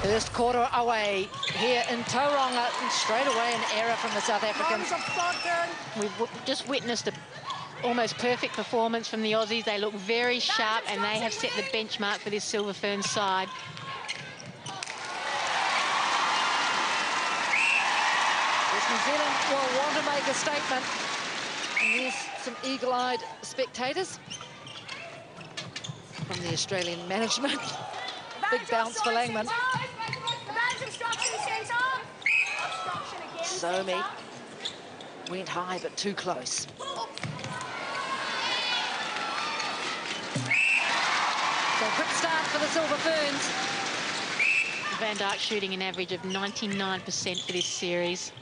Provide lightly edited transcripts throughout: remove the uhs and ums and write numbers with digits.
First quarter away here in Tauranga, and straight away an error from the South Africans. We've just witnessed a almost perfect performance from the Aussies. They look very sharp, and they have set the benchmark for this Silver Ferns side. New Zealand will want to make a statement. And here's some eagle-eyed spectators from the Australian management. Big bounce for Langman. Somi went high, but too close. So quick start for the Silver Ferns. Van Dijk shooting an average of 99% for this series.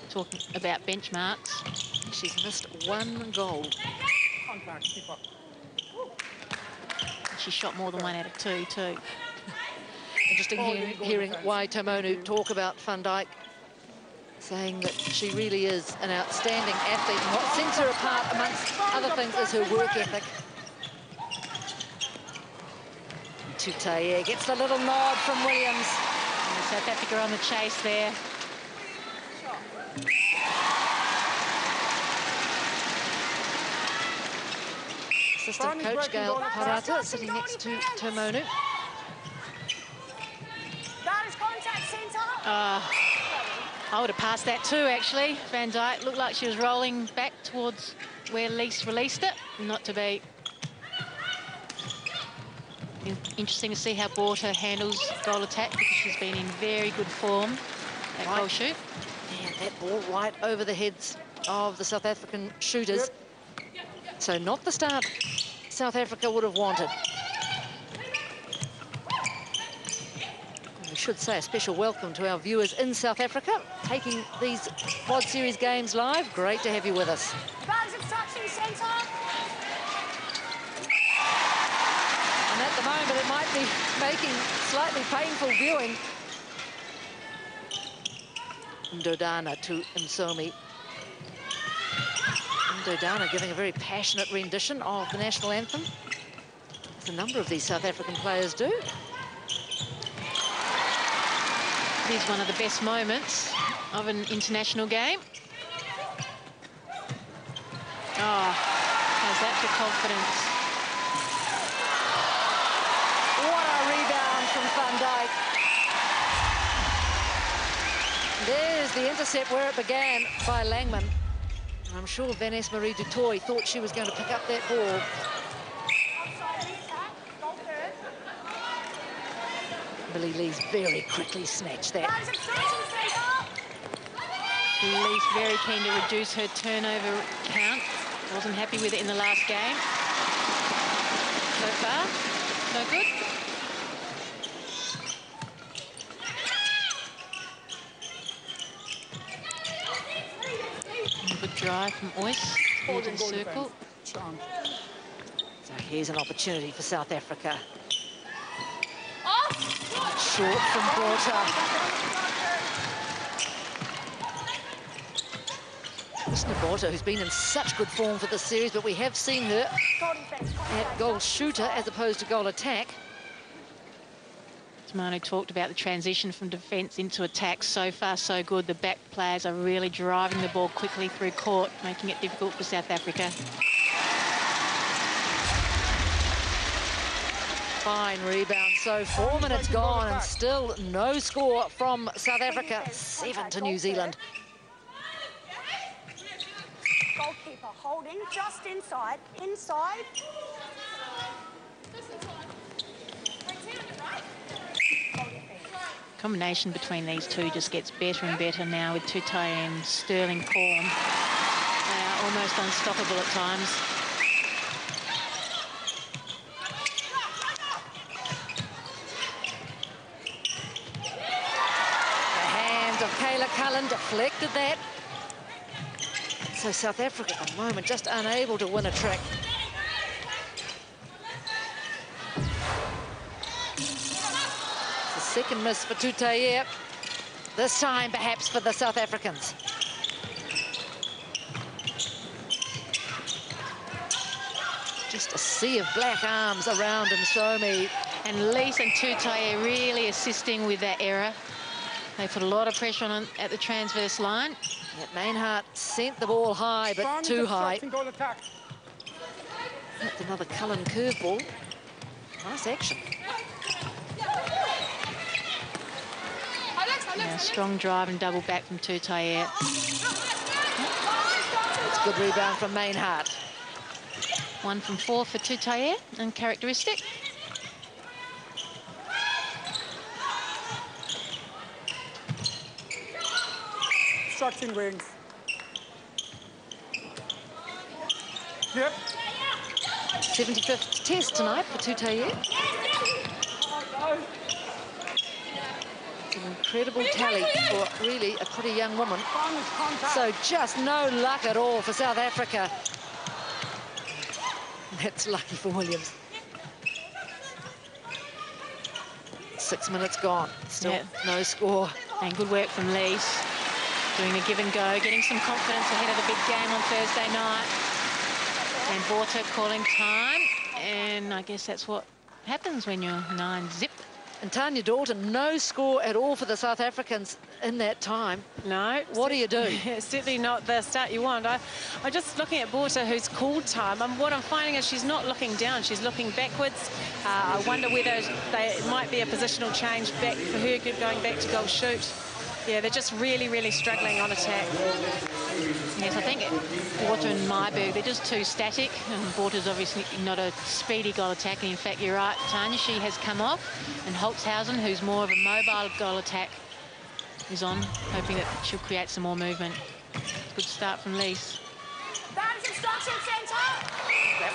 Talking about benchmarks. She's missed one goal. She shot more than 1 out of 2 too. Interesting hearing Wai Tamonu talk about Van Dijk, saying that she really is an outstanding athlete. And what sets her apart, amongst other things, is her work ethic. Proteas gets the little nod from Williams. And South Africa on the chase there. Assistant coach Gail Parata sitting next to Tamonu. I would have passed that too, actually. Van Dijk looked like she was rolling back towards where Lease released it. Not to be. Interesting to see how Borta handles goal attack, because she's been in very good form at goal shoot. Yeah, that ball right over the heads of the South African shooters. So not the start South Africa would have wanted. We should say a special welcome to our viewers in South Africa, taking these Quad Series games live. Great to have you with us. And at the moment, it might be making slightly painful viewing. Ndodana to Msomi. Ndodana giving a very passionate rendition of the national anthem, as a number of these South African players do. It is one of the best moments of an international game. Oh, how's that for confidence? What a rebound from Van Dijk. There's the intercept where it began by Langman. I'm sure Vanessa Marie du Toit thought she was going to pick up that ball. Billy Lee's very quickly snatched that. Lee's very keen to reduce her turnover count. Wasn't happy with it in the last game. So far, so good. Good drive from Ois into the circle. So here's an opportunity for South Africa. Short from Borta. Listen to Borta, who's been in such good form for this series, but we have seen her at goal shooter as opposed to goal attack. Manu talked about the transition from defence into attack. So far, so good. The back players are really driving the ball quickly through court, making it difficult for South Africa. Fine rebound. So 4 minutes gone and still no score from South Africa. 7 to New Zealand. Goalkeeper holding just inside. Combination between these two just gets better and better now, with Proteas in sterling form. They are almost unstoppable at times. The hands of Kayla Cullen deflected that. So South Africa at the moment just unable to win a trick. Second miss for Proteas. This time, perhaps, for the South Africans. Just a sea of black arms around Msomi. And Lise and Tutaye really assisting with that error. They put a lot of pressure on at the transverse line. Yeah, Mainhart sent the ball high, but too high. That's another Cullen curveball. Nice action. Yeah, strong drive and double back from Tutaye. It's a good rebound from Mainhart. 1 from 4 for Tutaye, uncharacteristic. Structuring wings. Yep. 75th test tonight for Tutaye. It's an incredible tally for really a pretty young woman. So just no luck at all for South Africa. That's lucky for Williams. 6 minutes gone. Still no score. And good work from Lise. Doing a give and go, getting some confidence ahead of the big game on Thursday night. And Borta calling time. And I guess that's what happens when you're 9-zip. And Tanya Dalton, no score at all for the South Africans in that time. No. What do you do? Certainly not the start you want. I'm just looking at Borta, who's called time. What I'm finding is she's not looking down. She's looking backwards. I wonder whether it might be a positional change back for her going back to goal shoot. Yeah, they're just really, really struggling on attack. Yes, I think Borta and Myberg, they're just too static. And Borta's obviously not a speedy goal attacker. In fact, you're right, Tanya, she has come off. And Holtzhausen, who's more of a mobile goal attack, is on, hoping that she'll create some more movement. Good start from Lise. That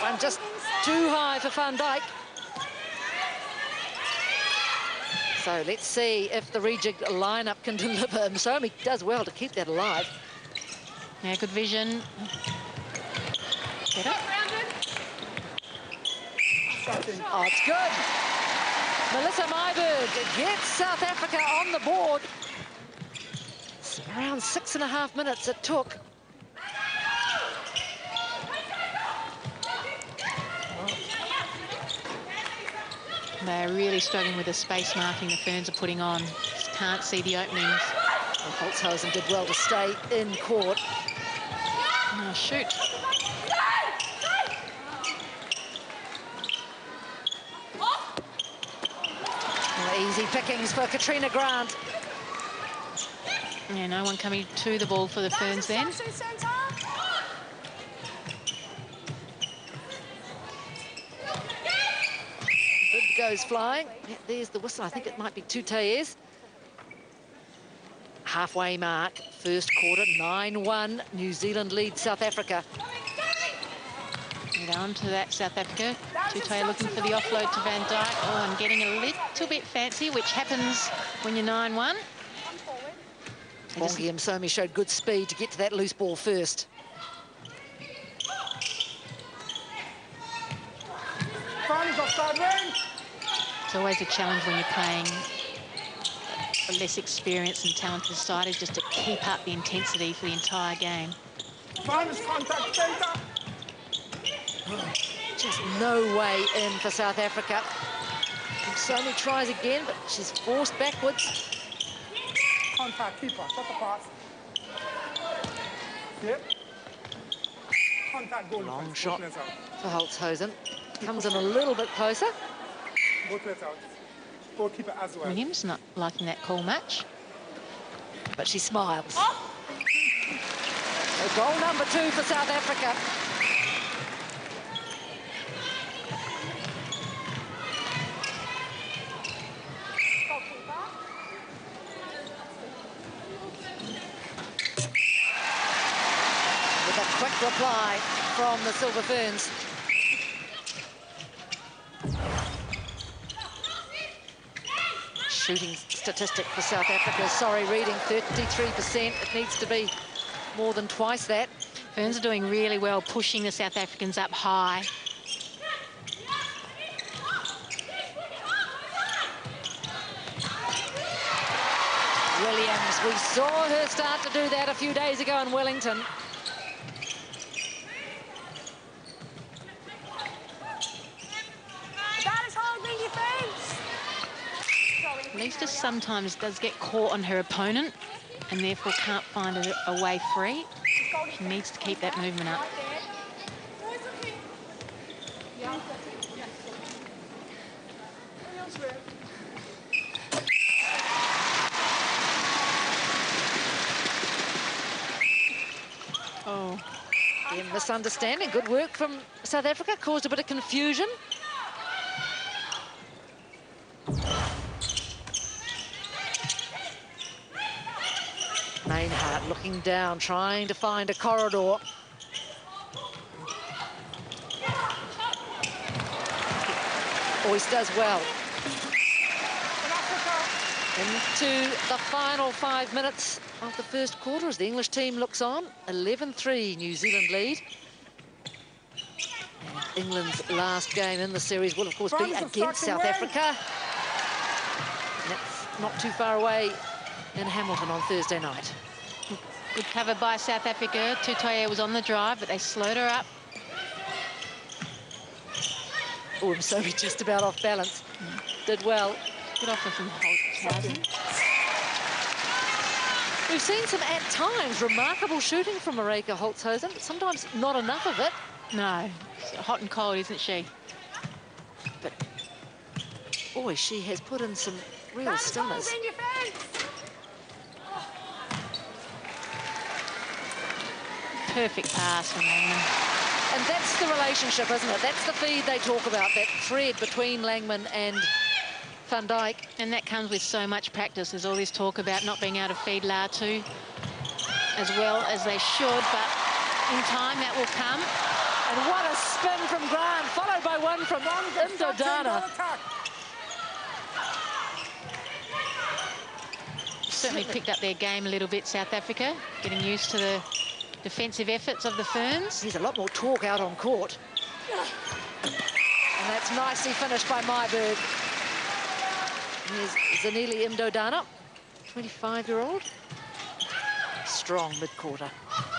one just too high for Van Dijk. So let's see if the rejigged lineup can deliver. Msomi does well to keep that alive. Yeah, good vision. Better. Oh, it's good. Melissa Myberg gets South Africa on the board. It's around 6.5 minutes it took. They're really struggling with the space marking the Ferns are putting on. Just can't see the openings. And Holtzhausen did well to stay in court. Oh, shoot. Easy pickings for Katrina Grant. Yeah, no one coming to the ball for the Ferns then. Goes flying. Yeah, there's the whistle. I think it might be Tutaye's. Halfway mark, first quarter, 9-1. New Zealand leads South Africa. And on to that South Africa. Tutaye looking for the offload to Van Dijk. Oh, and getting a little bit fancy, which happens when you're 9-1. Bongi Msomi showed good speed to get to that loose ball first. It's always a challenge when you're playing a less experienced and talented side, is just to keep up the intensity for the entire game. Just no way in for South Africa. Msomi tries again, but she's forced backwards. Contact, keeper, shut the pass. Yep. Contact, goal. Long shot for Holtzhausen. Comes in a little bit closer. Both ways out. Goalkeeper as well. Williams not liking that call match. But she smiles. So goal number 2 for South Africa. With a quick reply from the Silver Ferns. Shooting statistic for South Africa, sorry, reading 33%. It needs to be more than twice that. Ferns are doing really well, pushing the South Africans up high. Williams, we saw her start to do that a few days ago in Wellington. That is holding defense. Lisa sometimes does get caught on her opponent and therefore can't find a way free. She needs to keep that movement up. Oh, yeah, misunderstanding. Good work from South Africa, caused a bit of confusion. Mainhart looking down, trying to find a corridor. Always does well. Into the final 5 minutes of the first quarter as the English team looks on. 11-3 New Zealand lead. And England's last game in the series will, of course, be against South Africa. And that's not too far away in Hamilton on Thursday night. Good cover by South Africa. Proteas was on the drive, but they slowed her up. Oh, Msobi just about off balance. Did well. Good offer from Holtzhausen. We've seen some, at times, remarkable shooting from Marika Holtzhausen, but sometimes not enough of it. No, she's hot and cold, isn't she? But, boy, she has put in some real stunners. Perfect pass from Langman. And that's the relationship, isn't it? That's the feed they talk about, that thread between Langman and Van Dijk. And that comes with so much practice. There's all this talk about not being able to feed Latu as well as they should, but in time that will come. And what a spin from Grant, followed by one from Indodana. Certainly picked up their game a little bit, South Africa, getting used to the defensive efforts of the Ferns. There's a lot more talk out on court. And that's nicely finished by Myberg. Here's Zanele Indodana, 25-year-old. Strong mid-quarter.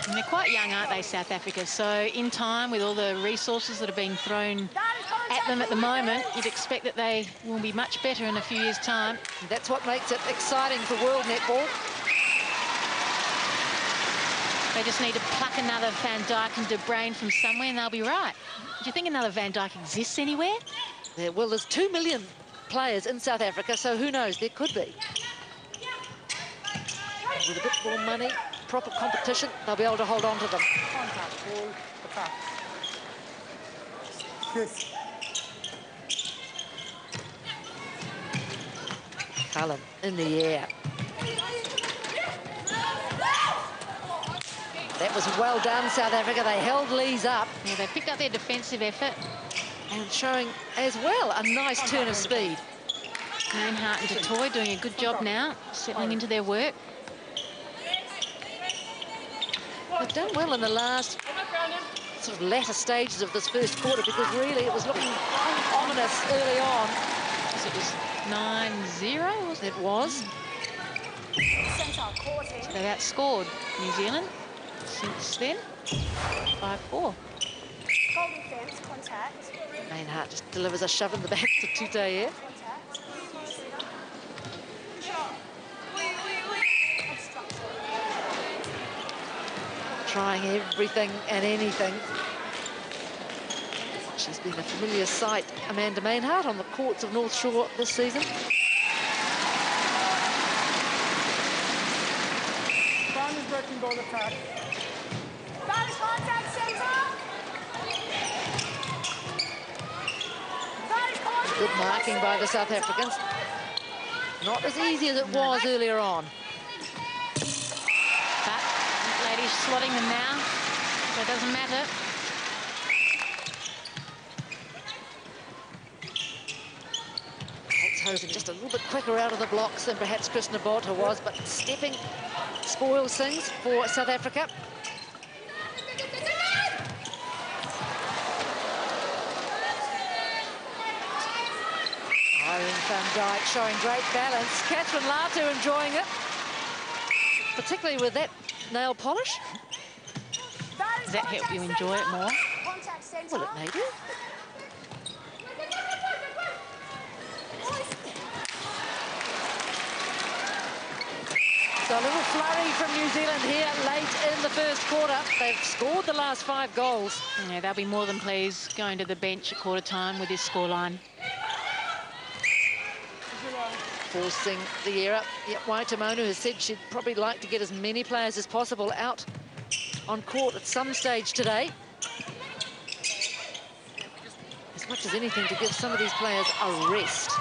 And they're quite young, aren't they, South Africa? So in time, with all the resources that are being thrown at them at the moment, you'd expect that they will be much better in a few years' time. And that's what makes it exciting for world netball. They just need to pluck another Van Dijk and De Bruyn from somewhere and they'll be right. Do you think another Van Dijk exists anywhere? Yeah, well, there's 2 million players in South Africa, so who knows, there could be. With a bit more money, proper competition, they'll be able to hold on to them. Contact, ball, attack. Yes. Cullen in the air. That was well done, South Africa. They held Lees up. Yeah, they picked up their defensive effort. And showing as well a nice turn of speed. Mainhart and Toy doing a good job now, settling into their work. They've done well in the last sort of latter stages of this first quarter because really it was looking ominous early on. It was 9-0, wasn't it? It was. So they've outscored New Zealand since then, 5-4. Golden fence, contact. Mainhart just delivers a shove in the back to Proteas. Trying everything and anything. She's been a familiar sight, Amanda Mainhart, on the courts of North Shore this season. Brown is working ball attack. That is contact, center. That is contact. Good marking by the South Africans. Not as easy as it was earlier on. But ladies slotting them now, so it doesn't matter. Holtzhausen just a little bit quicker out of the blocks than perhaps Krishna Botha was, but stepping spoils things for South Africa. Van Dijk showing great balance. Catherine Latu enjoying it, particularly with that nail polish. Does that help you enjoy it more? Contact center. Well, it may do. So a little flurry from New Zealand here late in the first quarter. They've scored the last 5 goals. Yeah, they'll be more than pleased going to the bench at quarter time with this scoreline. Forcing the error. Yet Waitamonu has said she'd probably like to get as many players as possible out on court at some stage today. As much as anything to give some of these players a rest.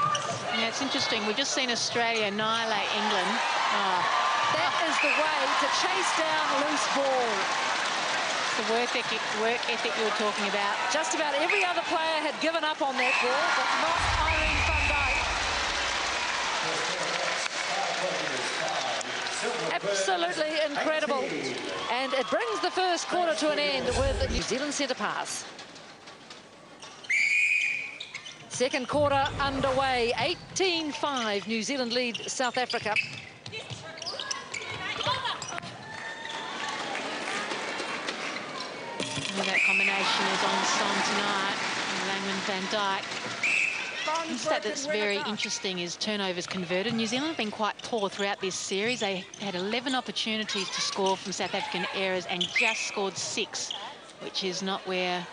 Yeah, it's interesting. We've just seen Australia annihilate England. Oh. That is the way to chase down loose ball. The work ethic you were talking about. Just about every other player had given up on that ball, but not Irene van Dijk. Absolutely incredible. And it brings the first quarter to an end with the New Zealand centre pass. Second quarter underway. 18-5. New Zealand lead South Africa. And that combination is on song tonight. Langman van Dijk. One stat that's very interesting is turnovers converted. New Zealand have been quite poor throughout this series. They had 11 opportunities to score from South African errors and just scored 6, which is not where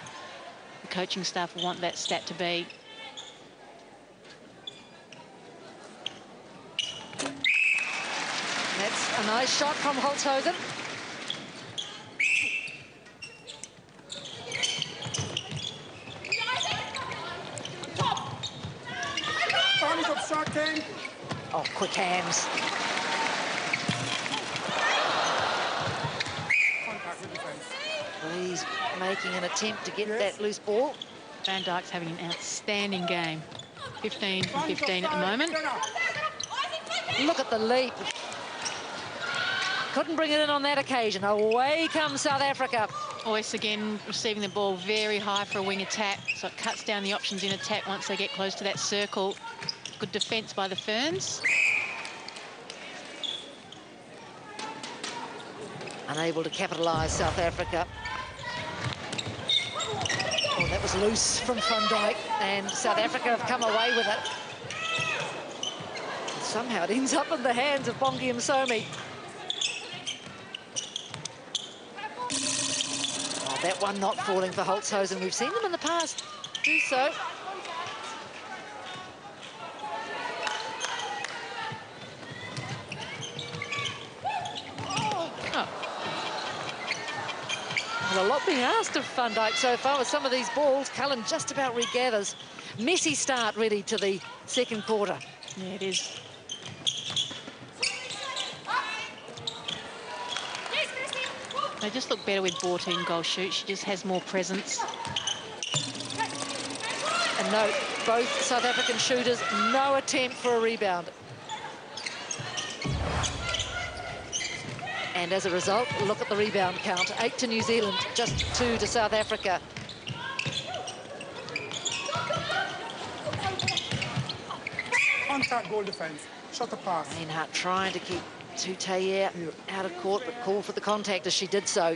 the coaching staff want that stat to be. That's a nice shot from Holzhausen. Oh, quick hands. He's making an attempt to get that loose ball. Van Dijk's having an outstanding game. 15 from 15 at the moment. Look at the leap. Couldn't bring it in on that occasion. Away comes South Africa. Oyce again receiving the ball very high for a wing attack, so it cuts down the options in attack once they get close to that circle. Good defence by the Ferns. Unable to capitalise, South Africa. Oh, that was loose from Van Dijk, and South Africa have come away with it. Somehow it ends up in the hands of Bongi Msomi. Oh, that one not falling for Holzhausen. We've seen them in the past do so. Well, a lot being asked of Van Dijk so far with some of these balls. Cullen just about regathers. Messy start really to the second quarter. Yeah, it is. They just look better with Borta in goal shoot. She just has more presence. And note, both South African shooters, no attempt for a rebound. And as a result, look at the rebound count. 8 to New Zealand, just 2 to South Africa. Contact goal defence. Shot the pass. Mainhart trying to keep Proteas out of court, but called for the contact as she did so.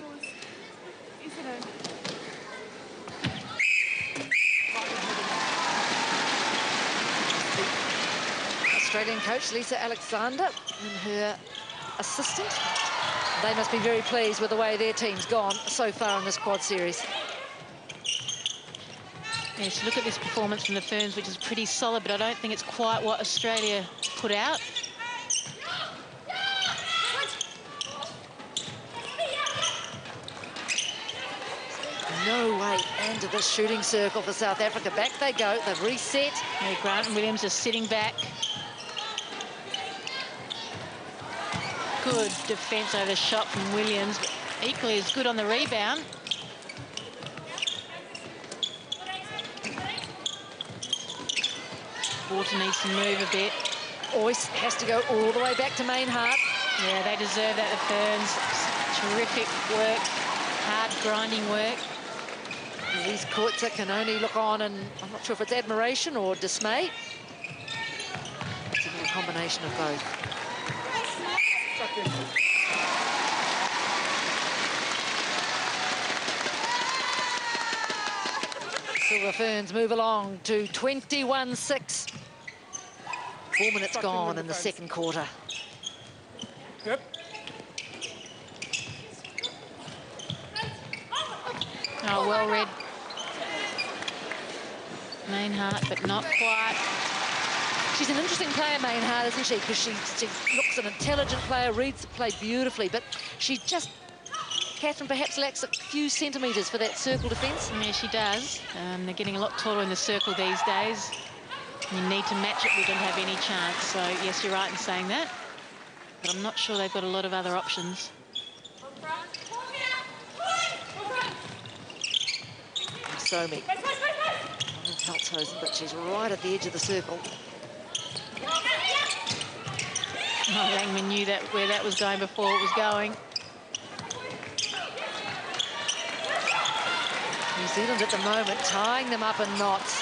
Australian coach Lisa Alexander and her assistant. They must be very pleased with the way their team's gone so far in this quad series. Yes, look at this performance from the Ferns, which is pretty solid, but I don't think it's quite what Australia put out. No way into the shooting circle for South Africa. Back they go. They've reset. Yeah, Grant and Williams just sitting back. Good defence over the shot from Williams, but equally as good on the rebound. Borta needs to move a bit. Oyce has to go all the way back to Mainhart. Yeah, they deserve that, the Ferns. Terrific work, hard grinding work. Louise Koitzer can only look on, and I'm not sure if it's admiration or dismay. It's a little combination of both. Silver Ferns move along to 21-6. 4 minutes gone in the second quarter. Yep. Oh, well read. Mainhart, but not quite. She's an interesting player, Mainhart, isn't she? Because she looks an intelligent player, reads the play beautifully, but she just, Catherine, perhaps lacks a few centimetres for that circle defence. Yeah, she does. They're getting a lot taller in the circle these days. You need to match it. We don't have any chance. So, yes, you're right in saying that. But I'm not sure they've got a lot of other options. Somi. Heltzhosen, but she's right at the edge of the circle. Oh, Langman knew that where that was going before it was going. New Zealand at the moment tying them up in knots.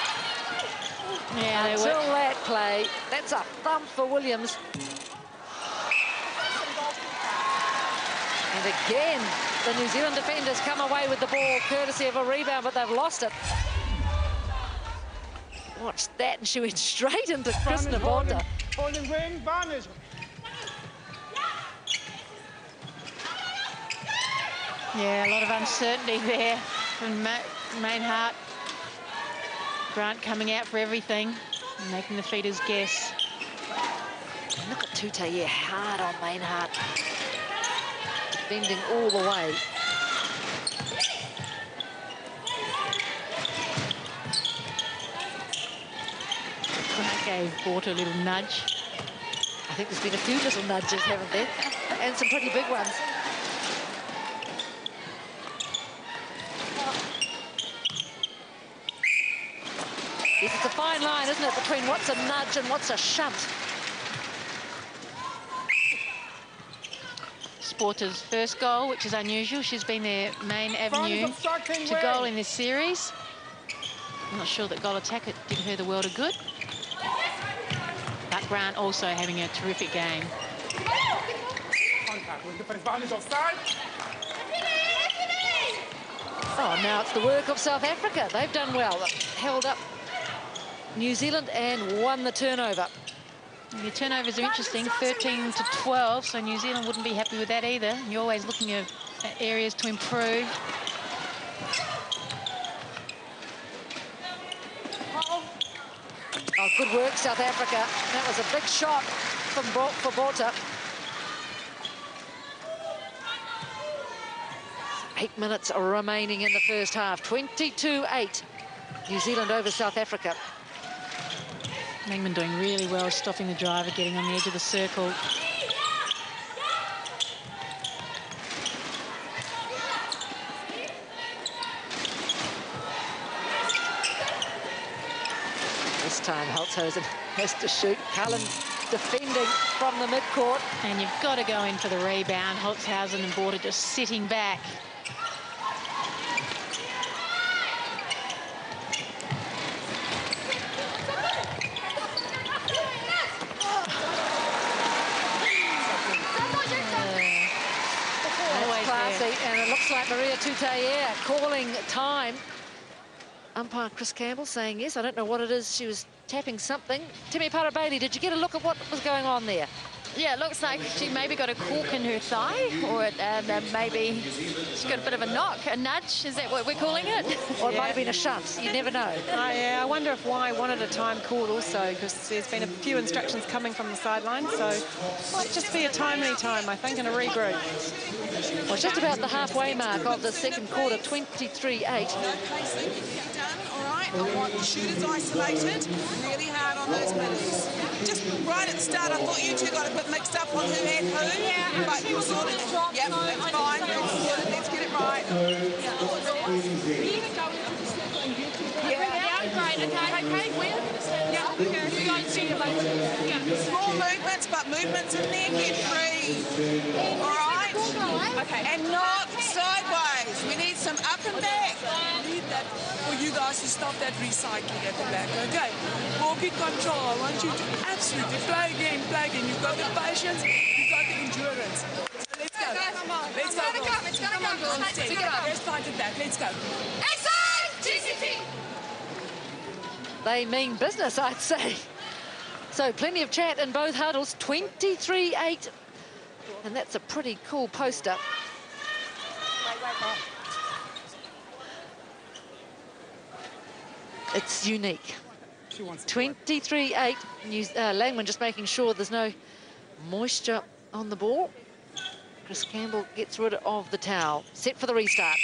Yeah, they Until were. that play, that's a thump for Williams. And again, the New Zealand defenders come away with the ball courtesy of a rebound, but they've lost it. Watch that, and she went straight into Krishna Bonda. Holding wing, Varnish. Yeah, a lot of uncertainty there from Mainhart. Grant coming out for everything and making the feeders guess. And look at Proteas hard on Mainhart. Defending all the way. Grant gave Porter a little nudge. I think there's been a few little nudges, haven't there? And some pretty big ones. Yes, it's a fine line, isn't it, between what's a nudge and what's a shunt. Porter's first goal, which is unusual. She's been their main avenue to goal in this series. I'm not sure that goal attack did her the world of good. But Grant also having a terrific game. Contact with defense. Varnish offside. Oh, now it's the work of South Africa. They've done well. Held up New Zealand and won the turnover. The turnovers are interesting, 13 to 12, so New Zealand wouldn't be happy with that either. You're always looking at areas to improve. Oh, good work, South Africa. That was a big shot for Botha. 8 minutes remaining in the first half. 22-8. New Zealand over South Africa. Langman doing really well, stopping the driver, getting on the edge of the circle. This time Heltzhosen has to shoot. Cullen defending from the midcourt. And you've got to go in for the rebound. Holtzhausen and Border just sitting back. And it looks like Maria Proteas calling time. Umpire Chris Campbell saying yes. I don't know what it is. She was tapping something. Timmy Parabailey, did you get a look at what was going on there? Yeah, it looks like she maybe got a cork in her thigh, or maybe she got a bit of a knock, a nudge. Is that what we're calling it? Or it might have been a shunt. You never know. Yeah, I wonder if Y wanted a time called also, because there's been a few instructions coming from the sideline, so might just be a timely time, I think, and a regroup. Well, just about the halfway mark of the second quarter, 23-8. All right, I want the shooters isolated, really hard on those middles. Just right at the start, I thought you two got a bit mixed up on who had who. Yeah, but you sorted it. Yep, that's fine. Let's get it right. Yeah, great. Okay, where? Yeah, you guys see your boat. Yeah. Small movements, but movements in there, get free. All right? Okay. And not sideways. We need some up and back. We need that for you guys to stop that recycling at the back, okay? Walk in control. I want you to absolutely play again. You've got the patience, you've got the endurance. So let's go. Let's go. It's gonna come. Let's fight it back. Let's go. Action! TCT! They mean business, I'd say. So plenty of chat in both huddles, 23-8. And that's a pretty cool poster. It's unique. She wants 23-8. Langman just making sure there's no moisture on the ball. Chris Campbell gets rid of the towel. Set for the restart.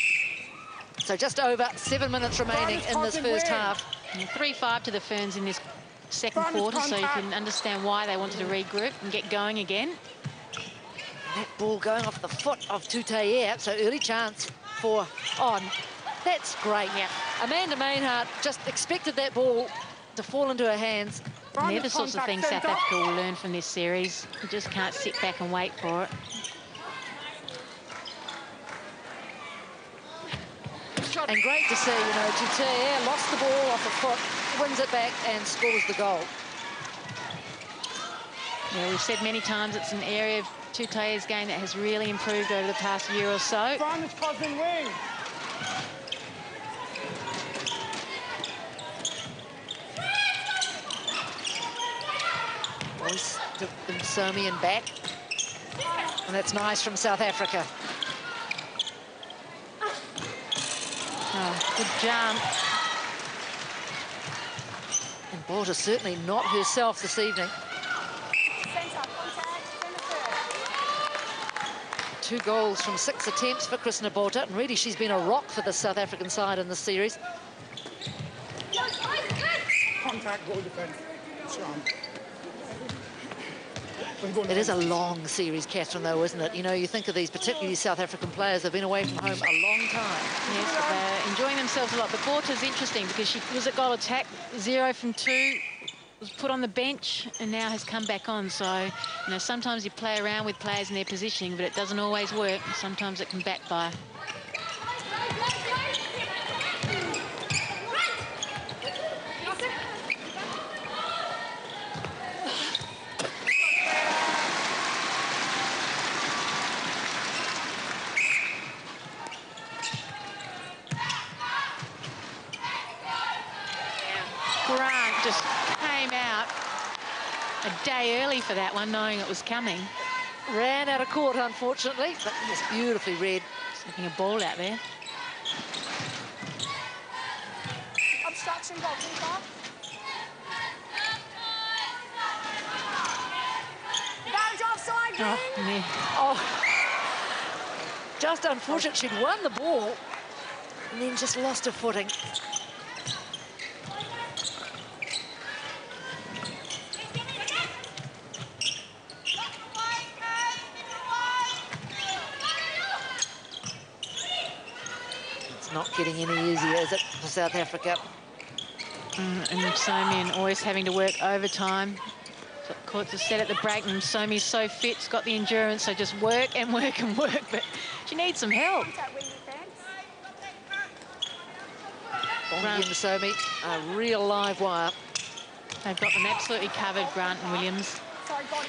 So just over 7 minutes remaining in this first half. 3-5 to the Ferns in this second quarter, so you can understand why they wanted to regroup and get going again. That ball going off the foot of Proteas, so early chance for on. That's great. Yeah. Amanda Maynard just expected that ball to fall into her hands. And they're the sorts of things South Africa will learn from this series. You just can't sit back and wait for it. And great to see, you know, Proteas lost the ball off the foot, wins it back and scores the goal. Yeah, we've said many times it's an area of Proteas' game that has really improved over the past year or so. Advantage causing wing. Boyce to Somi and back. And that's nice from South Africa. Oh, good jump. And Borta certainly not herself this evening. 2 goals from 6 attempts for Krishna Borta, and really she's been a rock for the South African side in this series. Contact, goal defense. Strong. It is a long series, Catherine, though, isn't it? You know, you think of these, particularly South African players, have been away from home a long time. Yes, but they're enjoying themselves a lot. But Borta's interesting because she was at goal attack, 0 from 2, was put on the bench and now has come back on. So, you know, sometimes you play around with players and their positioning, but it doesn't always work. Sometimes it can backfire. Just came out a day early for that one, knowing it was coming. Ran out of court, unfortunately, but it's beautifully read. Slipping a ball out there. Obstruction, goalkeeper. Bounce offside, green. Oh, yeah. Oh, just unfortunate. She'd won the ball and then just lost her footing. Not getting any easier, is it, for South Africa? And Somi always having to work overtime. So courts have said at the break, and Somi's so fit, she's got the endurance, so just work and work and work, but she needs some help. Bongi and Somi, a real live wire. They've got them absolutely covered, Grant and Williams.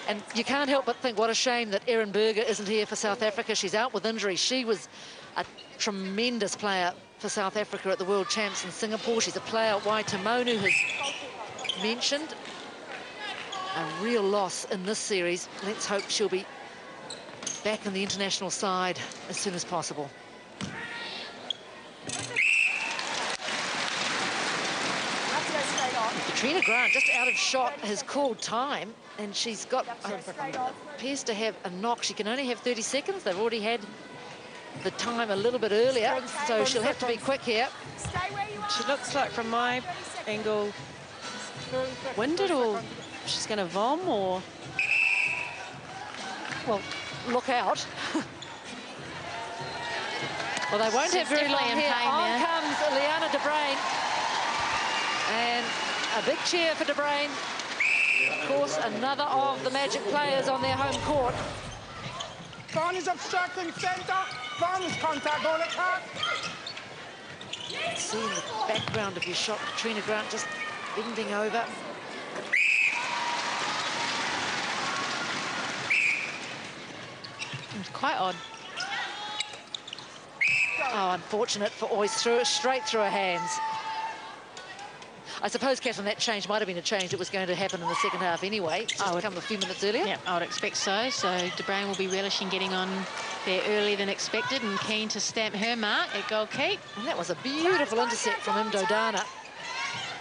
And you can't help but think what a shame that Erin Berger isn't here for South Africa. She's out with injury. She was a tremendous player for South Africa at the World Champs in Singapore. She's a player Waitamonu has mentioned. A real loss in this series. Let's hope she'll be back in the international side as soon as possible. Katrina Grant, just out of shot, has called time, and she's got, appears to have a knock. She can only have 30 seconds. They've already had the time a little bit earlier, so she'll have to be quick here. She looks like, from my angle, winded, or she's going to vom, or... Well, look out. Well, they won't have very long here. On comes Liana de Bruin. And a big cheer for de Bruin. Of course, another of the Magic players on their home court. Farn is obstructing centre. Farn is contact, goal attack. See in the background of your shot, Katrina Grant just bending over. It's quite odd. Oh, unfortunate for Oys, threw it straight through her hands. I suppose, Catherine, that change might have been a change that was going to happen in the second half anyway. It's just come a few minutes earlier. Yeah, I would expect so. So de Bruin will be relishing getting on there earlier than expected and keen to stamp her mark at goal keep. And that was a beautiful intercept from Imdodana.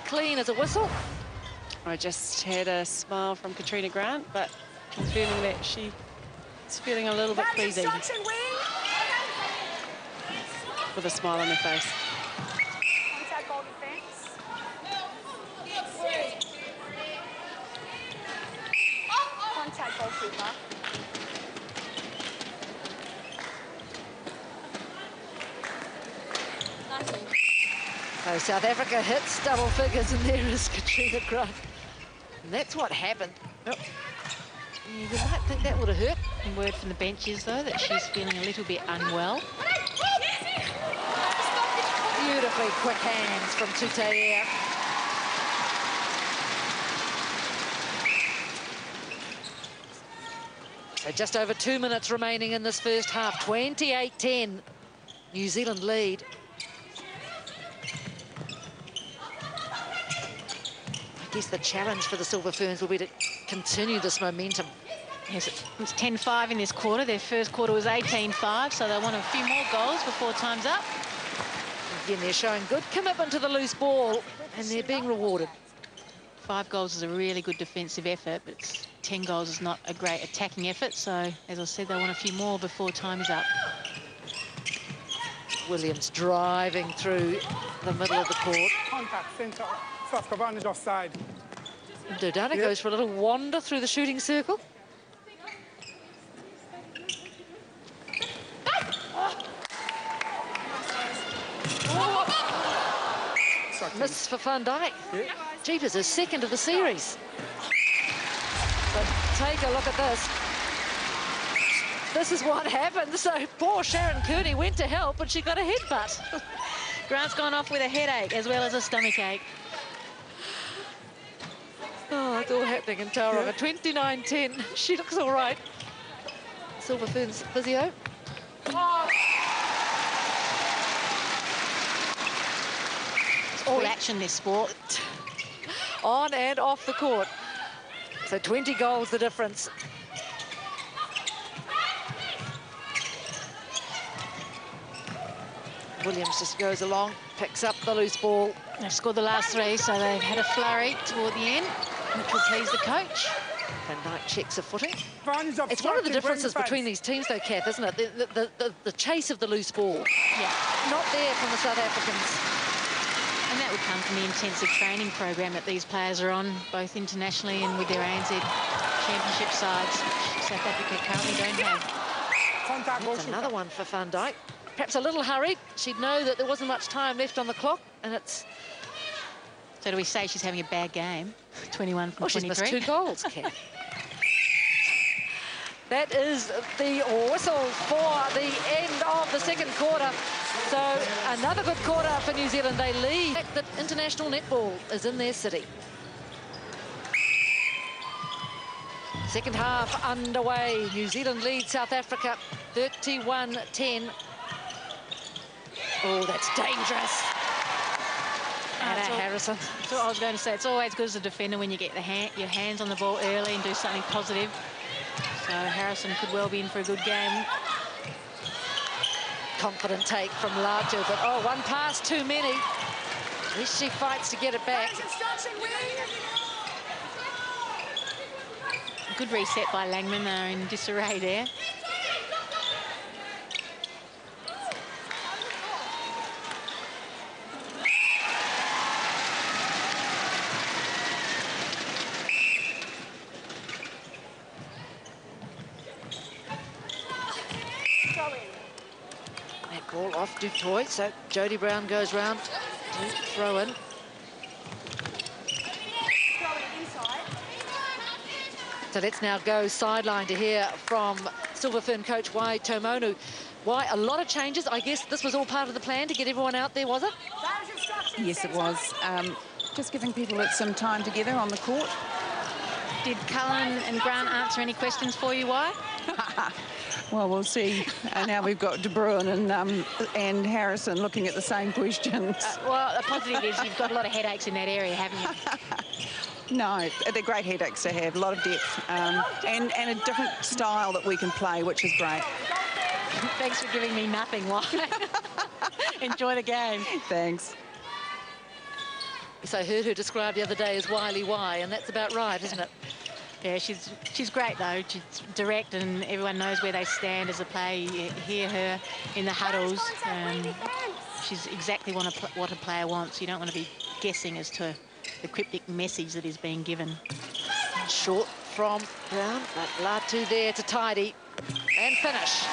clean as a whistle. I just had a smile from Katrina Grant, but confirming that she's feeling a little bit queasy with a smile on her face. Contact ball defense. Contact goalkeeper. So South Africa hits double figures, and there is Katrina Grant. And that's what happened. Oh. You might think that would have hurt. And word from the benches, though, that she's feeling a little bit unwell. Beautifully quick hands from Proteas. So just over 2 minutes remaining in this first half. 28-10. New Zealand lead. I guess the challenge for the Silver Ferns will be to continue this momentum. Yes, it's 10-5 in this quarter. Their first quarter was 18-5, so they want a few more goals before time's up. Again, they're showing good commitment to the loose ball, and they're being rewarded. 5 goals is a really good defensive effort, but 10 goals is not a great attacking effort. So, as I said, they want a few more before time is up. Williams driving through the middle of the court. Contact, centre. South Africa is offside. Dodana goes for a little wander through the shooting circle. Miss for Van Dijk. Jeepers, her second of the series. But take a look at this. This is what happened. So poor Sharon Kearney went to help, but she got a headbutt. Grant's gone off with a headache as well as a stomachache. Oh, it's all happening in Tauranga. 29-10. She looks all right. Silver Ferns physio. All action, this sport. On and off the court. So 20 goals the difference. Williams just goes along, picks up the loose ball. They've scored the last 3, so they've had a flurry toward the end, which will please the coach. Van Dijk checks a footing. It's It's one of the differences between these teams, though, Kath, isn't it? The chase of the loose ball. Yeah. Not there from the South Africans. And that would come from the intensive training program that these players are on, both internationally and with their ANZ championship sides, which South Africa currently don't have. That's another one for Van Dijk. Perhaps a little hurried. She'd know that there wasn't much time left on the clock, and it's... So do we say she's having a bad game? 21 from 23? She's missed 2 goals, Kath. That is the whistle for the end of the second quarter. So another good quarter for New Zealand. They lead. The international netball is in their city. Second half underway. New Zealand leads South Africa 31-10. Oh, that's dangerous. Anna Harrison. That's what I was going to say. It's always good as a defender when you get your hands on the ball early and do something positive. So Harrison could well be in for a good game. Confident take from Latu, but oh, one pass too many. At least she fights to get it back. Good reset by Langman. They're in disarray there. Ball off Dutoy, so Jodie Brown goes round to throw in. So let's now go sideline to hear from Silver Fern coach Wai Tomonu. Why a lot of changes? I guess this was all part of the plan to get everyone out there, was it? Yes, it was. Just giving people some time together on the court. Did Cullen and Grant answer any questions for you, Wai? Well, we'll see. Now we've got De Bruin and Harrison looking at the same questions. Well, the positive is you've got a lot of headaches in that area, haven't you? No, they're great headaches to have, a lot of depth, and a different style that we can play, which is great. Thanks for giving me nothing, Wai. Enjoy the game. Thanks. So I heard her described the other day as Wily Y, and that's about right, isn't it? Yeah, she's great though. She's direct, and everyone knows where they stand as a player. You hear her in the huddles. She's exactly what a player wants. You don't want to be guessing as to the cryptic message that is being given. Short from Brown, but Latu there to tidy and finish.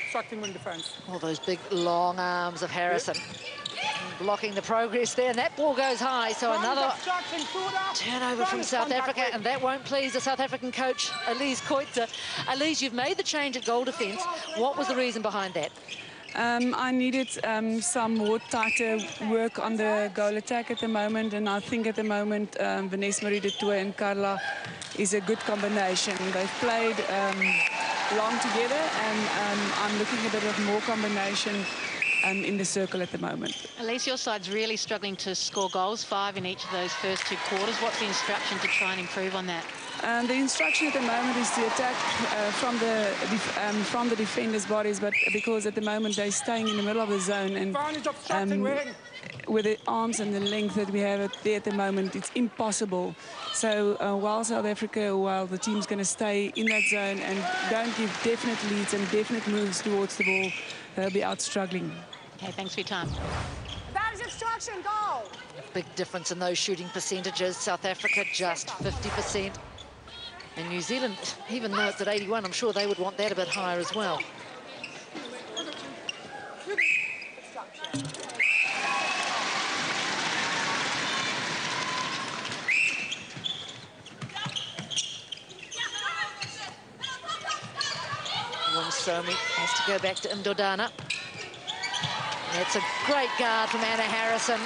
Obstructing wing defence. All those big, long arms of Harrison. Blocking the progress there, and that ball goes high, so another turnover from South Africa, and that won't please the South African coach, Elise Koitzer. Elise, you've made the change at goal defence. What was the reason behind that? I needed some more tighter work on the goal attack at the moment, and I think at the moment Vanessa Marie de Tour and Carla is a good combination. They've played long together, and I'm looking at a bit of more combination in the circle at the moment. Elise, your side's really struggling to score goals, 5 in each of those first 2 quarters. What's the instruction to try and improve on that? The instruction at the moment is to attack from the defenders' bodies, but because at the moment they're staying in the middle of the zone, and with the arms and the length that we have there at the moment, it's impossible. So while South Africa, while the team's going to stay in that zone and don't give definite leads and definite moves towards the ball, they'll be out struggling. Okay, thanks for your time. That is obstruction, goal. Big difference in those shooting percentages. South Africa just 50%. And New Zealand, even though it's at 81, I'm sure they would want that a bit higher as well. Somi has to go back to Indodana. That's a great guard from Anna Harrison.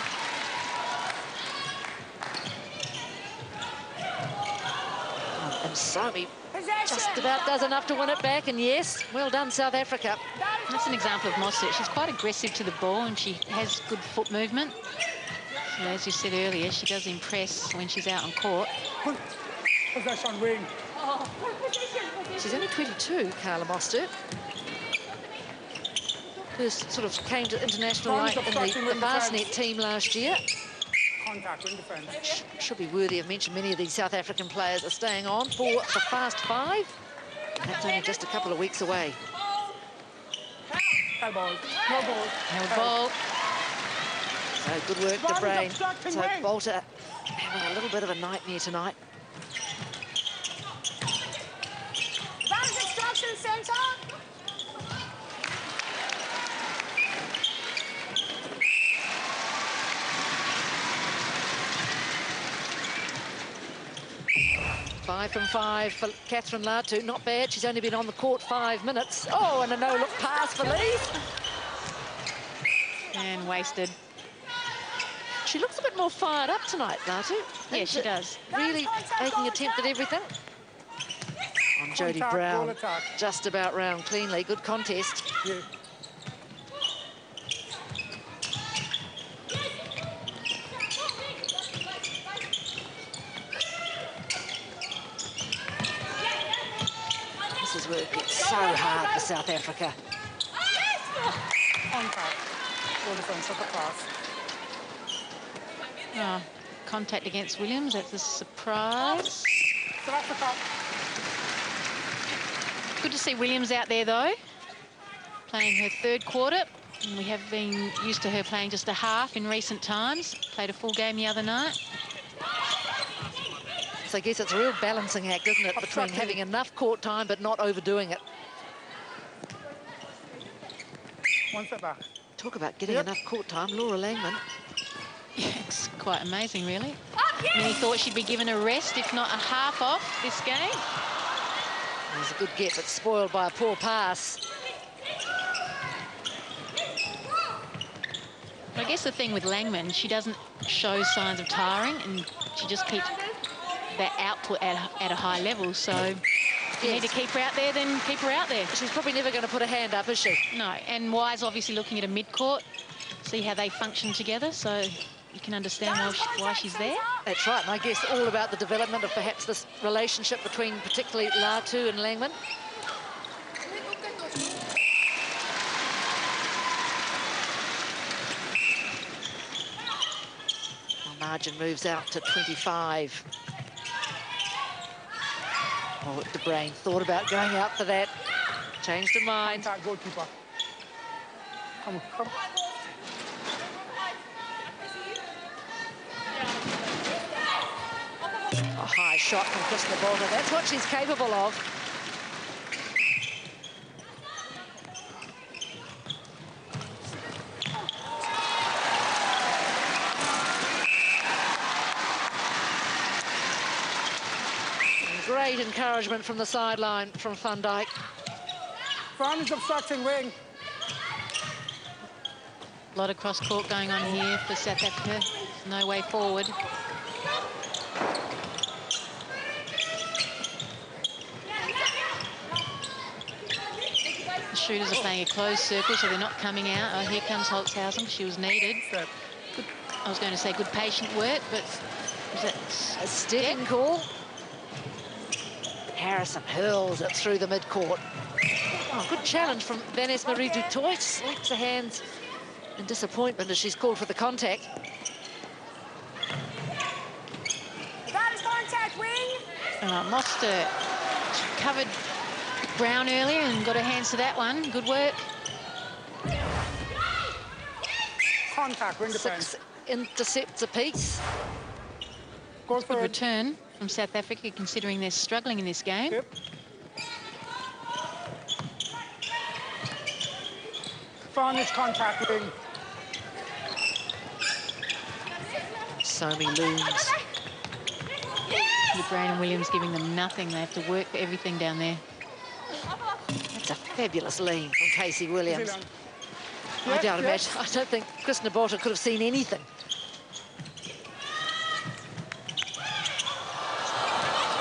And Somi just about does enough to win it back, and yes, well done, South Africa. That's an example of Mossad. She's quite aggressive to the ball, and she has good foot movement. So as you said earlier, she does impress when she's out on court. Possession wing. She's only 22, Carla Mostert. First sort of came to international light in the Fastnet team last year. Contact in defence. Should be worthy of mention. Many of these South African players are staying on for the Fast 5. That's only just a couple of weeks away. No ball. No ball. No ball. So good work, De Bruyn. So Bolter having a little bit of a nightmare tonight. That is obstruction, centre. Five from 5 for Catherine Latu. Not bad. She's only been on the court 5 minutes. Oh, and a no-look pass for Leith. And wasted. She looks a bit more fired up tonight, Latu. Yeah, she does. Really making attempt at everything. On Jodie Brown, just about round cleanly. Good contest. Yeah. This is where it gets so hard for South Africa. Contact. Goal defence, up a pass. Oh, contact against Williams. That's a surprise. South Africa. Good to see Williams out there, though, playing her 3rd quarter. And we have been used to her playing just a half in recent times. Played a full game the other night. So I guess it's a real balancing act, isn't it, between having enough court time but not overdoing it. One step back. Talk about getting enough court time. Laura Langman. Yeah, it's quite amazing, really. Many thought she'd be given a rest, if not a half off this game. There's a good get, but spoiled by a poor pass. I guess the thing with Langman, she doesn't show signs of tiring, and she just keeps that output at a high level. So if you need to keep her out there, then keep her out there. She's probably never going to put a hand up, is she? No, and Wise obviously looking at a mid-court, see how they function together. So you can understand why she's there. That's right, and I guess all about the development of perhaps this relationship between particularly Latu and Langman. Margin moves out to 25. Oh, De Bruyn thought about going out for that. Changed her mind. Goalkeeper. Come. A high shot from Krishna Bolter. That's what she's capable of. Great encouragement from the sideline from Van Dijk. Ferns obstructing wing. A lot of cross-court going on here for South Africa. No way forward. The shooters are playing a closed circle, so they're not coming out. Oh, here comes Holzhausen. She was needed. Good, I was going to say good patient work, but was that a stepping call? Harrison hurls it through the mid-court. Oh, good challenge from Vanessa Marie du Toit. Slaps her hands in disappointment as she's called for the contact. That is contact, wing. Moster covered Brown earlier and got her hands to that one. Good work. Contact, wing defense. 6 intercepts apiece. Good return from South Africa, considering they're struggling in this game. Yep. Farnage contact wing. Somi looms. De Bruyn and Williams giving them nothing. They have to work for everything down there. That's a fabulous lean from Casey Williams. Yes, I don't think Krishna Bolter could have seen anything.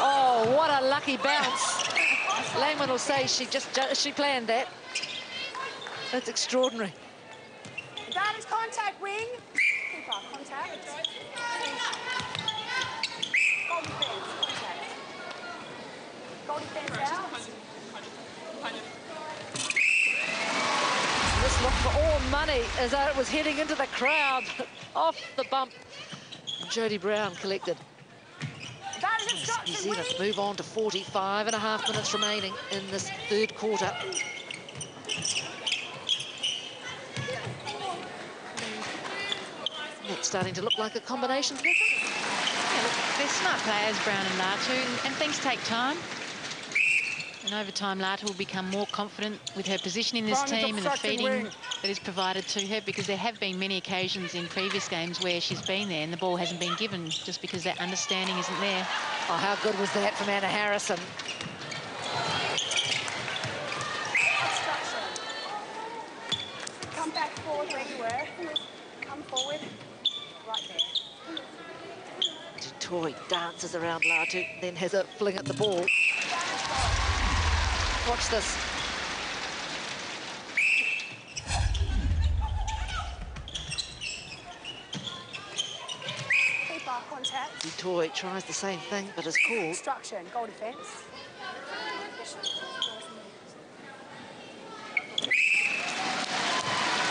Oh, what a lucky bounce. Langman will say she planned that. That's extraordinary. That is contact, wing. Keeper, contact. Goal defense, contact. Goal defense out. This looked for all money as though it was heading into the crowd. Off the bump. Jodie Brown collected. That is New obstruction, Zealand wing. move on to 45.5 minutes remaining in this third quarter. It's starting to look like a combination. Yeah, look, they're smart players, Brown and Latu, and things take time. And over time, Latu will become more confident with her position in this team and the feeding that is provided to her, because there have been many occasions in previous games where she's been there and the ball hasn't been given just because that understanding isn't there. Oh, how good was that from Anna Harrison? Obstruction. Come back forward where you were. Come forward. Right there. Toy dances around Latu, then has a fling at the ball. Watch this. Keeper, contact. Toy tries the same thing, but is called. Obstruction, goal defense.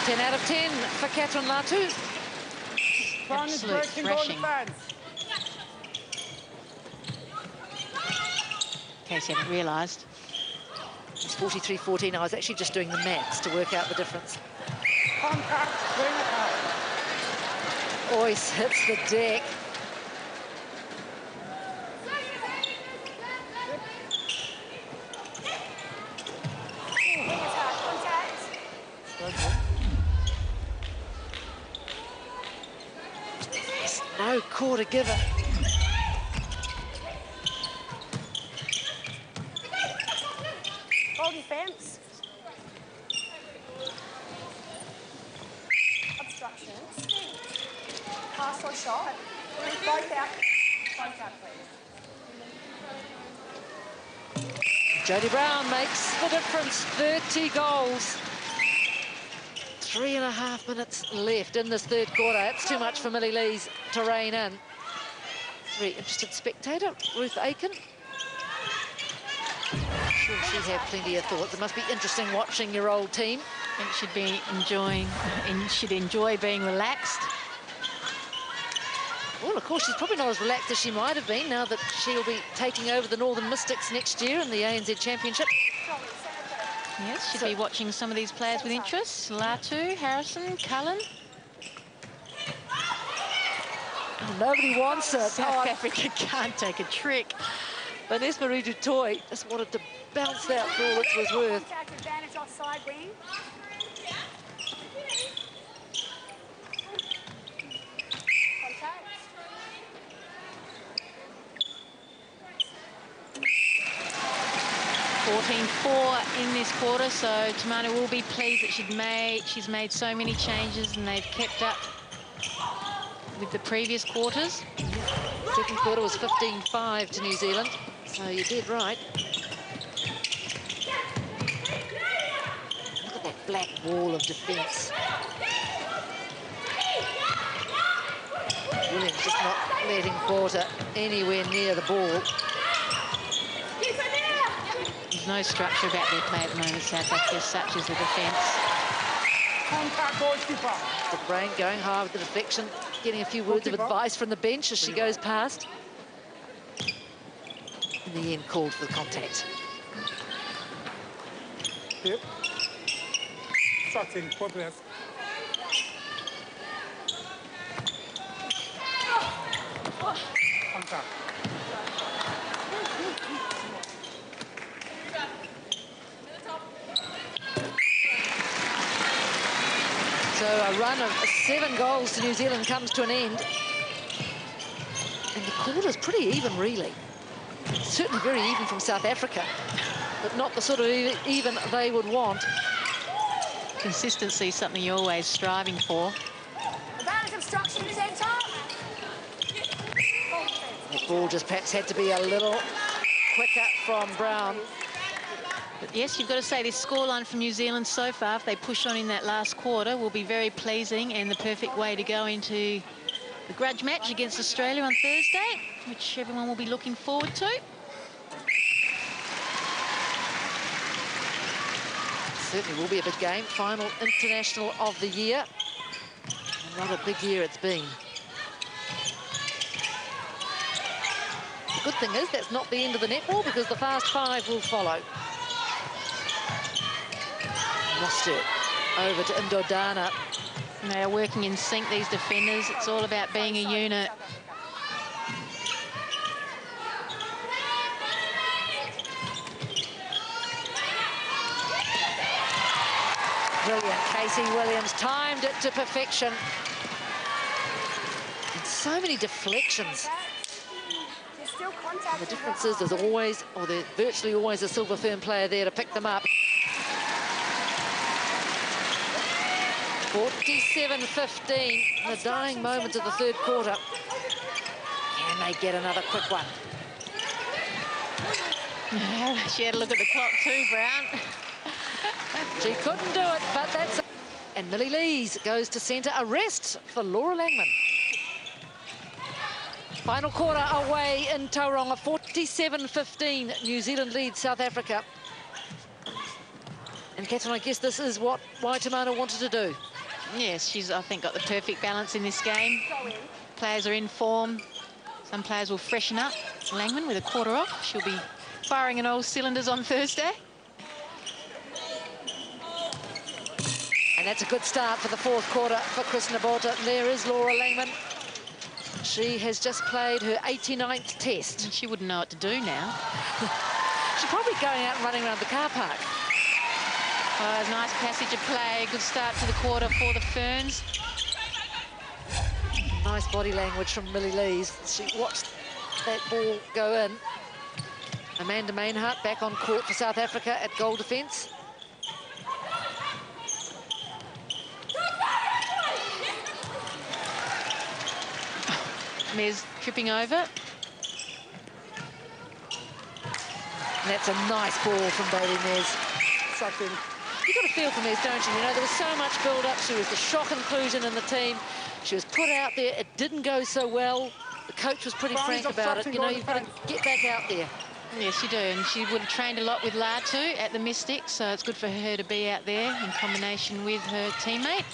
10 out of 10 for Catherine Latu. Absolute thrashing. In case you haven't realised. It's 43-14. I was actually just doing the maths to work out the difference. Contact, wing out. Oyce hits the deck. Wing attack, contact. There's no quarter given. Goal defense. Obstructions. Pass or shot. Both out. Both out, please. Jodie Brown makes the difference. 30 goals. 3.5 minutes left in this third quarter. It's too much for Millie Lees to rein in. Very interested spectator, Ruth Aiken. I'm sure she'd have plenty of thoughts. It must be interesting watching your old team. I think she'd be should enjoy being relaxed. Well, of course, she's probably not as relaxed as she might have been now that she'll be taking over the Northern Mystics next year in the ANZ Championship. Yes, she'd be watching some of these players with interest. Latu, Harrison, Cullen. Oh, nobody wants it. South Africa can't take a trick. Vanessa Marie Toy just wanted to bounce that for all it was worth. Contact advantage offside wing. Contact. 14-4 in this quarter, so Tamana will be pleased that she's made so many changes and they've kept up with the previous quarters. Second quarter was 15-5 to New Zealand, so you did right. Look at that black wall of defence. Williams just not letting Porter anywhere near the ball. There's no structure about their play at the moment, South Africa, such as the defence. Contact goalkeeper. The brain going high with the deflection, getting a few words of advice from the bench as she goes past. In the end, called for the contact. Yep. Shot in progress. Contact. So a run of 7 goals to New Zealand comes to an end. And the quarter's pretty even, really. Certainly very even from South Africa, but not the sort of even they would want. Consistency is something you're always striving for. Advantage obstruction centre. The ball just perhaps had to be a little quicker from Brown. But yes, you've got to say this scoreline from New Zealand so far, if they push on in that last quarter, will be very pleasing and the perfect way to go into the grudge match against Australia on Thursday, which everyone will be looking forward to. Certainly will be a big game. Final international of the year. And what a big year it's been. The good thing is that's not the end of the netball because the fast 5 will follow. Mostert over to Indodana. They are working in sync, these defenders. It's all about being a unit. Brilliant. Casey Williams timed it to perfection. And so many deflections. And the difference is there's always, or there's virtually always a Silver Fern player there to pick them up. 47-15, the dying moments of the third quarter. And they get another quick one. She had a look at the clock too, Brown. She couldn't do it, but that's... And Millie Lees goes to centre. A rest for Laura Langman. Final quarter away in Tauranga, 47-15. New Zealand leads South Africa. And Catherine, I guess this is what Waitamana wanted to do. Yes, she's, I think, got the perfect balance in this game. Players are in form. Some players will freshen up. Langman with a quarter off. She'll be firing on all cylinders on Thursday. And that's a good start for the fourth quarter for Chris Nabota. There is Laura Langman. She has just played her 89th test. And she wouldn't know what to do now. She's probably going out and running around the car park. Oh, nice passage of play. Good start to the quarter for the Ferns. Nice body language from Millie Lees. She watched that ball go in. Amanda Mainhart back on court for South Africa at goal defence. Mez tripping over. And that's a nice ball from Bailey Mez. Second. You've got a feel for Mez, don't you? You know, there was so much build-up. She was the shock inclusion in the team. She was put out there. It didn't go so well. The coach was pretty frank about it. You know, you've got to get back out there. Yes, you do, and she would have trained a lot with Latu at the Mystics, so it's good for her to be out there in combination with her teammate.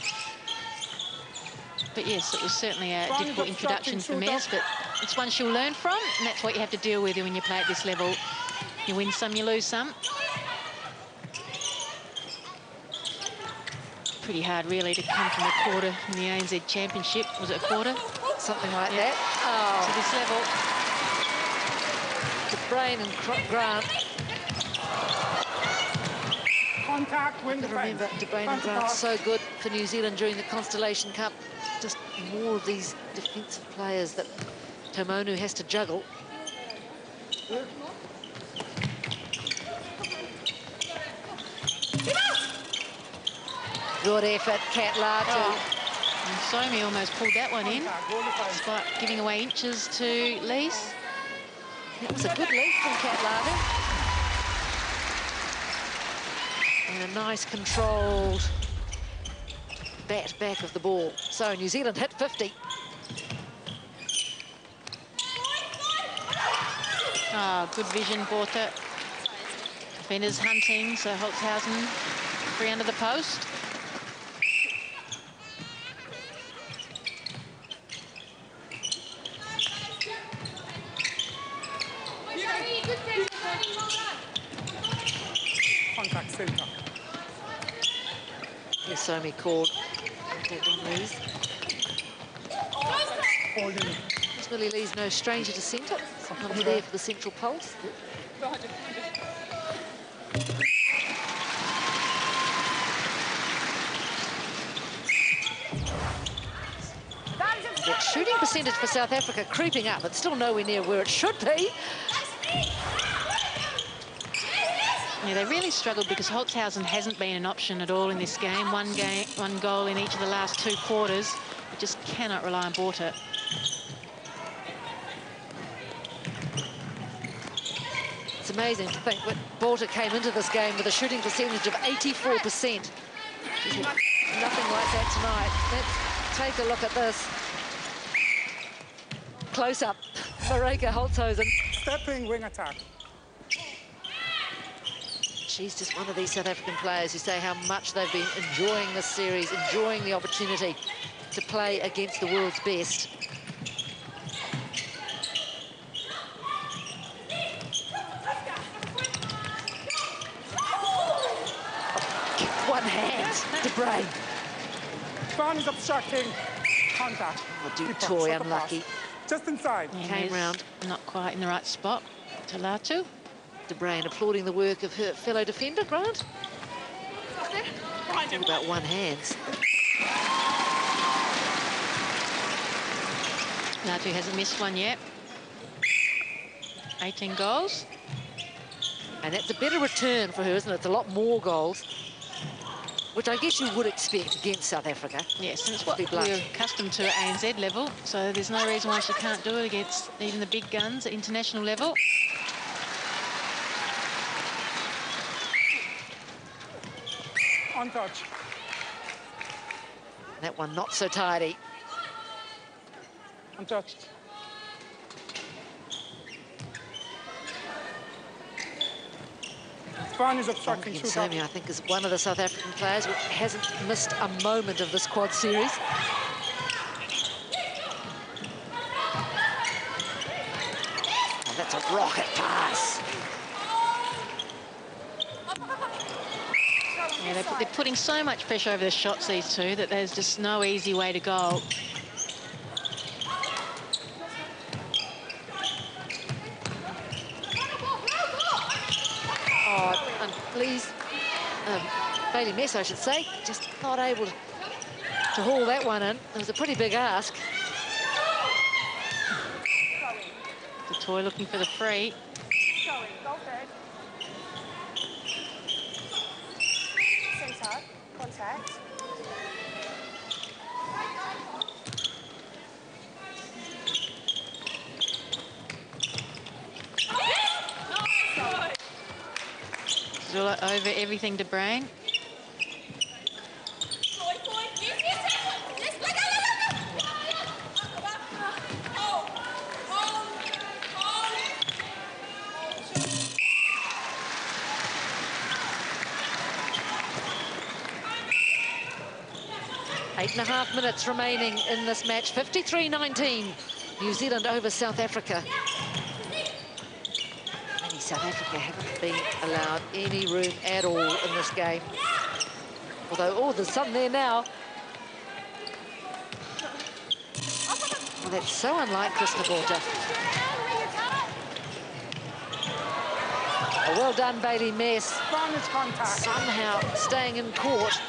But yes, it was certainly a difficult introduction for Mez, but it's one she'll learn from, and that's what you have to deal with when you play at this level. You win some, you lose some. Pretty hard, really, to come from a quarter in the ANZ Championship. Was it a quarter? Something like that. Oh. To this level. The brain and Grant. Contact, win the Remember, De Bruyn and Grant so good for New Zealand during the Constellation Cup. Just more of these defensive players that Tomonu has to juggle. Good effort, Kat Latu. Oh. And Somi almost pulled that one in, despite giving away inches to Lise. It was a good lead from Kat Latu. And a nice controlled bat back of the ball. So New Zealand hit 50. Oh, good vision, Borta. Defenders hunting, so Holzhausen free under the post. Contact centre. Here's Somi called. Willie Lee's no stranger to centre. He'll be there for the central pulse. The shooting percentage for South Africa creeping up. It's still nowhere near where it should be. Yeah, they really struggled because Holzhausen hasn't been an option at all in this game. One goal in each of the last 2 quarters. You just cannot rely on Borta. It's amazing to think that Borta came into this game with a shooting percentage of 84%. Nothing like that tonight. Let's take a look at this. Close up, Marika Holzhausen. Stepping wing attack. She's just one of these South African players who say how much they've been enjoying this series, enjoying the opportunity to play against the world's best. One hand, De Bruyn. Ferns is obstructing. Contact. Oh, Du Toit, unlucky. Just inside. Came round. Not quite in the right spot to Latu. De Bruyn applauding the work of her fellow defender, Grant. All about one hand. Latu hasn't missed one yet. 18 goals. And that's a better return for her, isn't it? It's a lot more goals, which I guess you would expect against South Africa. Yes, and it's what we're accustomed to at ANZ level, so there's no reason why she can't do it against even the big guns at international level. On touch. That one not so tidy. Untouched. Ferns is obstructing shootout. Somi, I think, is one of the South African players who hasn't missed a moment of this quad series. Oh, that's a rocket pass. Yeah, they're putting so much pressure over the shots, these two, that there's just no easy way to goal. Oh, and please, Bailey Mess, I should say, just not able to haul that one in. It was a pretty big ask. Du Toit looking for the free. Centre, contact. It's all over everything, De Bruyn. 8.5 minutes remaining in this match. 53-19. New Zealand over South Africa. Maybe South Africa haven't been allowed any room at all in this game. Although, oh, there's some there now. Well, that's so unlike Krishna Borta. Oh, well done, Bailey Mess. Somehow staying in court.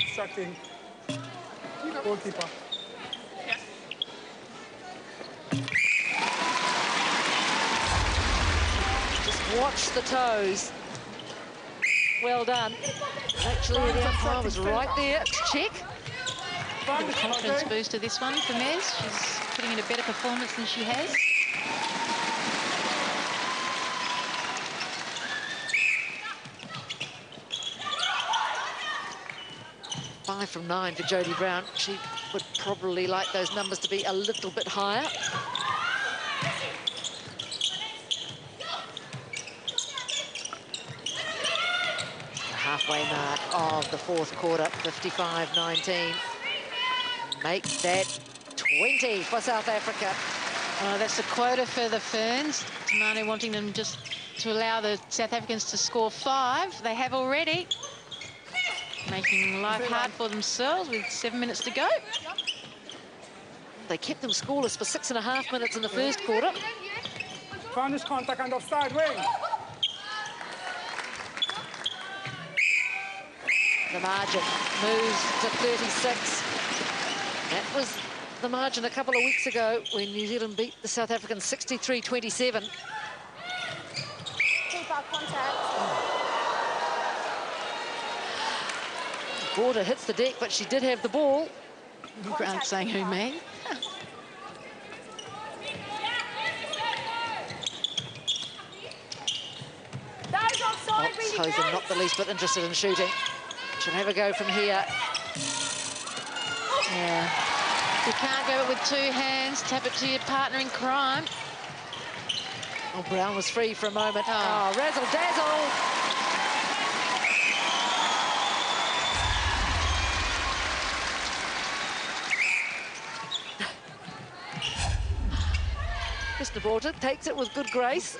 Instructing. Goalkeeper. Just watch the toes. Well done. Actually, the umpire was right there to check. A bit of confidence boost to this one for Mez. She's putting in a better performance than she has. Five from 9 for Jodie Brown. She would probably like those numbers to be a little bit higher. Halfway mark of the fourth quarter, 55-19. Make that 20 for South Africa. That's the quota for the Ferns. Tamanu wanting them just to allow the South Africans to score 5. They have already. Making life hard for themselves with 7 minutes to go. They kept them scoreless for 6.5 minutes in the first quarter. Varnish contact and offside wing. The margin moves to 36. That was the margin a couple of weeks ago when New Zealand beat the South Africans 63-27. Keep our contact. Border hits the deck, but she did have the ball. Brown saying who, me? Hosen not the least bit interested in shooting. She'll have a go from here. Yeah. You can't go it with 2 hands. Tap it to your partner in crime. Oh, Brown was free for a moment. Oh, razzle-dazzle. Mr. Borton takes it with good grace.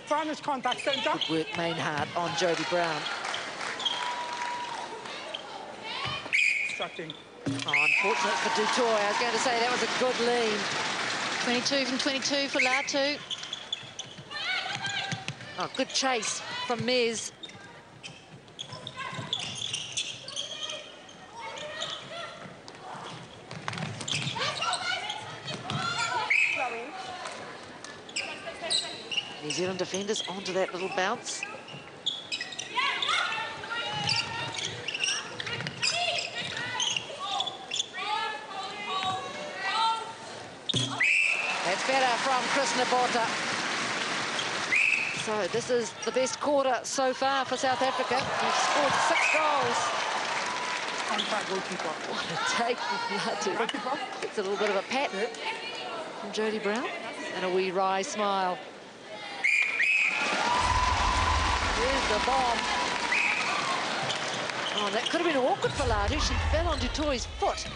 Varnish contact centre. Good work, Mainhart on Jodie Brown. Instructing. Oh, unfortunate for Dutoy. I was going to say that was a good lead. 22 from 22 for Latu. Oh, good chase from Mez. New Zealand defenders onto that little bounce. That's better from Krishna Borta. So this is the best quarter so far for South Africa. They've scored 6 goals. Contact goalkeeper. What a take from Latu. It's a little bit of a pat from Jodie Brown and a wee wry smile. There's the bomb. Oh, that could have been awkward for Latu. She fell onto Toy's foot.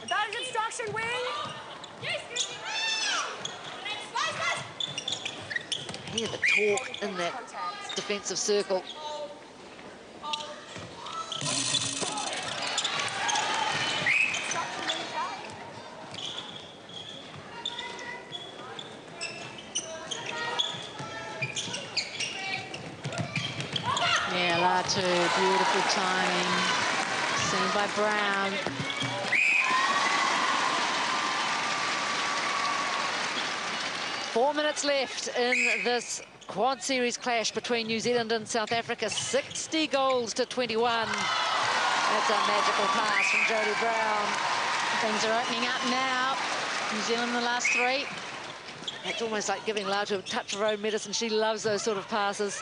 That is instruction wing. Hear the talk in that defensive circle. Yeah, Latu, beautiful timing. Seen by Brown. Four minutes left in this quad series clash between New Zealand and South Africa. 60 goals to 21. That's a magical pass from Jodie Brown. Things are opening up now. New Zealand in the last 3. It's almost like giving Latu a touch of her own medicine. She loves those sort of passes.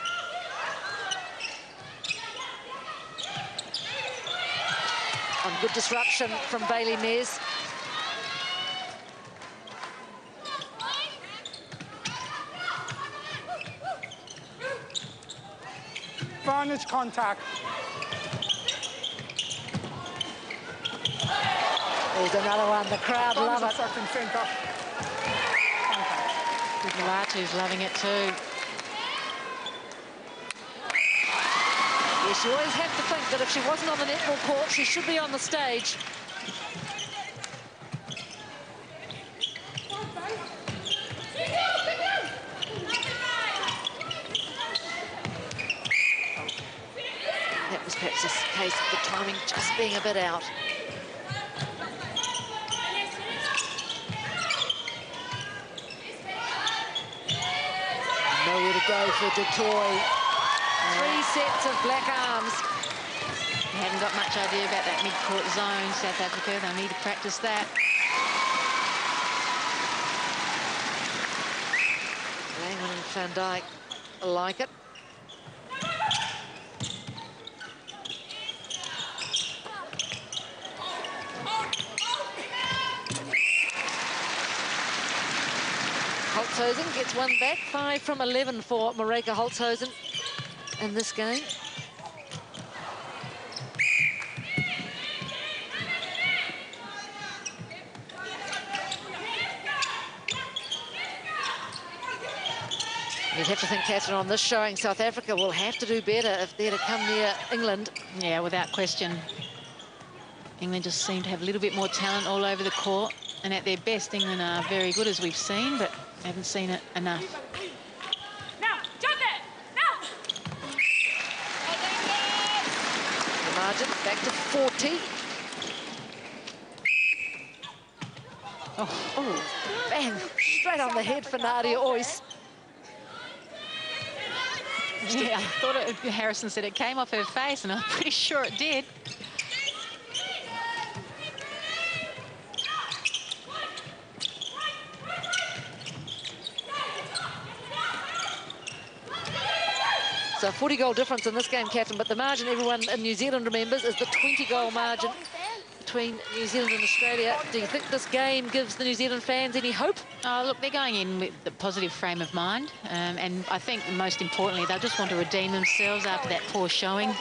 On good disruption from Bailey Mez. Advantage contact. There's another one. The crowd love it. Obstructing centre. Mulatu's loving it too. Yes, you always have to think that if she wasn't on the netball court, she should be on the stage. That was perhaps a case of the timing just being a bit out. Nowhere to go for Detroit. 3 sets of black arms. They haven't got much idea about that mid-court zone, South Africa. They'll need to practice that. Langman and Van Dijk like it. Holtzhausen gets one back. 5 from 11 for Marika Holtzhausen in this game. You'd have to think, Catherine, on this showing, South Africa will have to do better if they're to come near England. Yeah, without question. England just seem to have a little bit more talent all over the court. And at their best, England are very good, as we've seen, but haven't seen it enough. Now, jump it! Now! The margin back to 40. Oh, bang, straight on the head for Nadia Oys. Yeah, I thought Harrison said it came off her face, and I'm pretty sure it did. So a 40-goal difference in this game, Catherine, but the margin everyone in New Zealand remembers is the 20-goal margin between New Zealand and Australia. Do you think this game gives the New Zealand fans any hope? Oh, look, they're going in with the positive frame of mind. And I think most importantly, they'll just want to redeem themselves after that poor showing.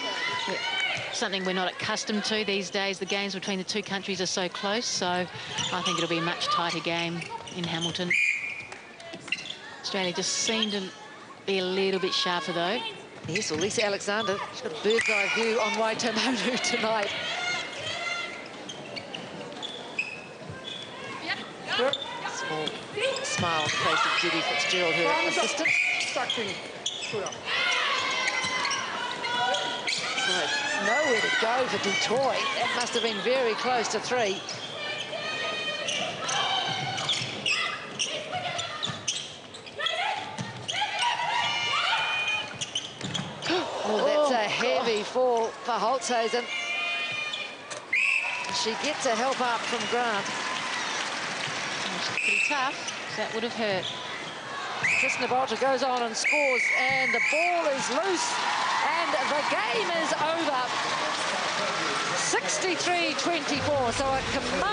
Something we're not accustomed to these days. The games between the two countries are so close. So I think it'll be a much tighter game in Hamilton. Australia just seemed to be a little bit sharper, though. Yes, well, Lisa Alexander, she's got a bird's eye view on Waitemonu tonight. Small smile on the face of Judy Fitzgerald, her assistant. So nowhere to go for Detroit. That must have been very close to 3. Oh, that's a heavy fall for Holtzhausen. She gets a help up from Grant. She's pretty tough. That would have hurt. Tristan Bolter goes on and scores, and the ball is loose, and the game is over. 63-24, so a command.